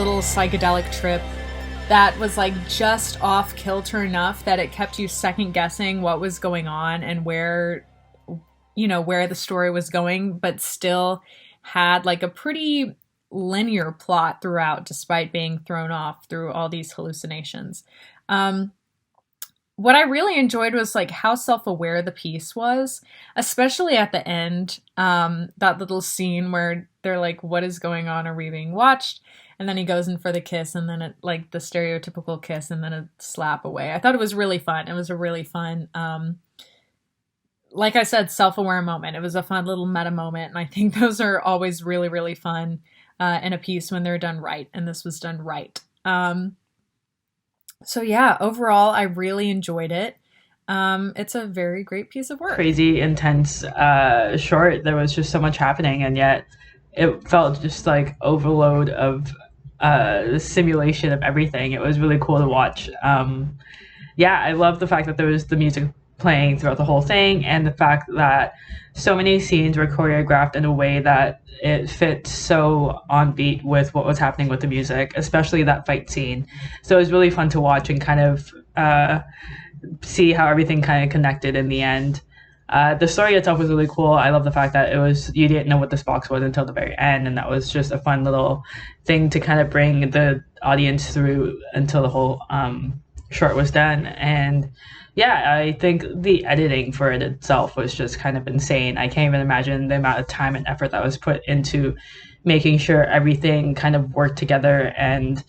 little psychedelic trip that was like just off kilter enough that it kept you second guessing what was going on and where, where the story was going, but still had like a pretty linear plot throughout, despite being thrown off through all these hallucinations. Um, what I really enjoyed was like how self-aware the piece was, especially at the end. That little scene where they're like, "What is going on? Are we being watched?" And then he goes in for the kiss, and then it like the stereotypical kiss, and then a slap away. I thought it was really fun. It was a really fun, like I said, self-aware moment. It was a fun little meta moment, and I think those are always really, really fun in a piece when they're done right, and this was done right. So yeah, overall, I really enjoyed it. It's a very great piece of work. Crazy, intense, short. There was just so much happening, and yet it felt just like overload of the simulation of everything. It was really cool to watch. Yeah, I love the fact that there was the music playing throughout the whole thing, and the fact that so many scenes were choreographed in a way that it fit so on beat with what was happening with the music, especially that fight scene. So it was really fun to watch and kind of see how everything kind of connected in the end. The story itself was really cool. I love the fact that you didn't know what this box was until the very end, and that was just a fun little thing to kind of bring the audience through until the whole short was done. And yeah, I think the editing for it itself was just kind of insane. I can't even imagine the amount of time and effort that was put into making sure everything kind of worked together and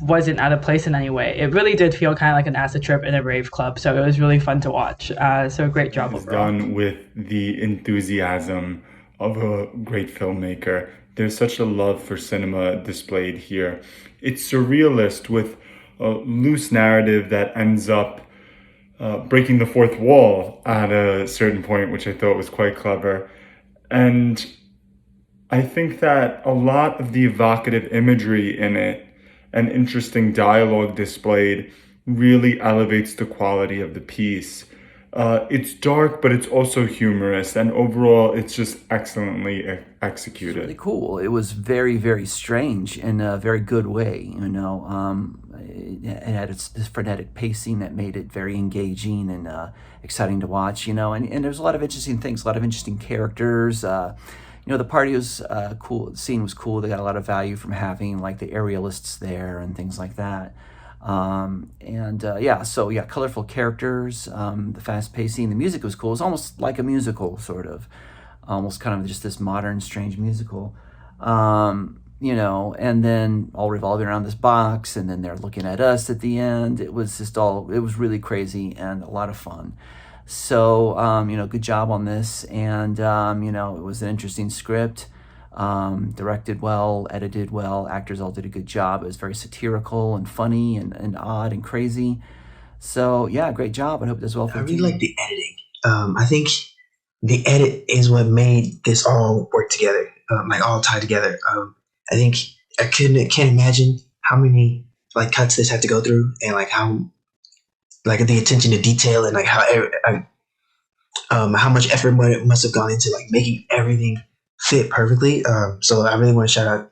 wasn't out of place in any way. It really did feel kind of like an acid trip in a rave club, so it was really fun to watch. So great job It's overall. done with the enthusiasm of a great filmmaker. There's such a love for cinema displayed here. It's surrealist with a loose narrative that ends up breaking the fourth wall at a certain point, which I thought was quite clever. And I think that a lot of the evocative imagery in it and interesting dialogue displayed really elevates the quality of the piece. It's dark, but it's also humorous, and overall, it's just excellently It's really executed. cool. It was very, very strange in a very good way. It had this frenetic pacing that made it very engaging and exciting to watch. And there's a lot of interesting things, a lot of interesting characters. The party was cool. The scene was cool. They got a lot of value from having like the aerialists there and things like that. Colorful characters, the fast pacing, the music was cool. It was almost like a musical, sort of, almost kind of just this modern, strange musical. And then all revolving around this box, and then they're looking at us at the end. It was really crazy and a lot of fun. So, good job on this. And, it was an interesting script, directed well, edited well. Actors all did a good job. It was very satirical and funny and odd and crazy. So, yeah, great job. I hope it does well I for the really team. like the editing. I think the edit is what made this all work together, like all tied together. I think can't imagine how many like cuts this had to go through, and like like the attention to detail, and like how much effort must have gone into like making everything fit perfectly. So I really want to shout out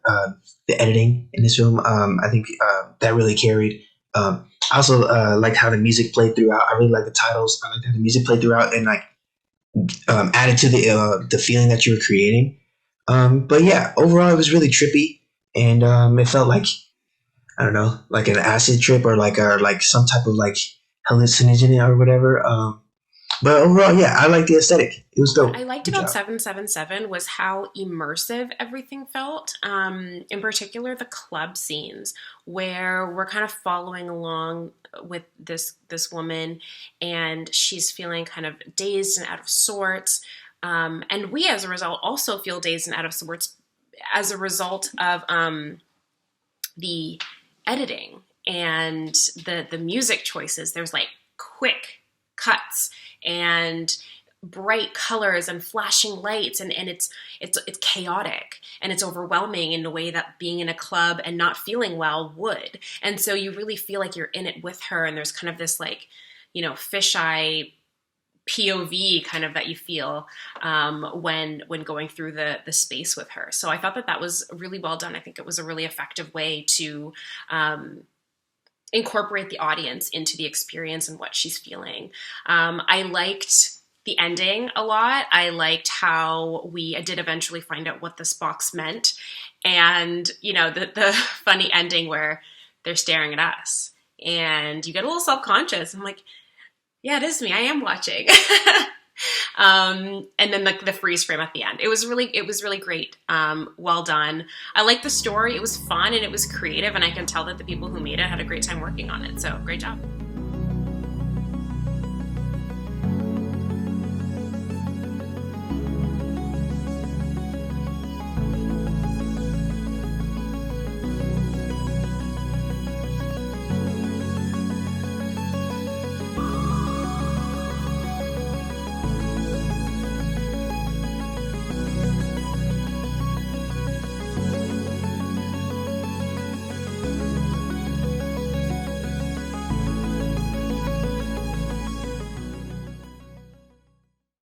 the editing in this film. I think that really carried. I also liked how the music played throughout. I really like the titles. I like how the music played throughout and like added to the feeling that you were creating. But yeah, overall it was really trippy, and it felt like, I don't know, like an acid trip or like some type of like hallucinogen or whatever. But overall, yeah, I like the aesthetic. It was dope. What I liked Good about job. 777 was how immersive everything felt. In particular, the club scenes where we're kind of following along with this woman, and she's feeling kind of dazed and out of sorts. And we, as a result, also feel dazed and out of sorts as a result of the editing and the music choices. There's like quick cuts and bright colors and flashing lights, and it's chaotic and it's overwhelming in a way that being in a club and not feeling well would. And so you really feel like you're in it with her, and there's kind of this like, fisheye POV kind of that you feel when going through the space with her. So I thought that was really well done. I think it was a really effective way to incorporate the audience into the experience and what she's feeling. I liked the ending a lot. I liked how I did eventually find out what this box meant. And, you know, the funny ending where they're staring at us and you get a little self-conscious. I'm like, yeah, it is me. I am watching. And then the freeze frame at the end. It was really great. Well done. I liked the story. It was fun and it was creative. And I can tell that the people who made it had a great time working on it. So great job.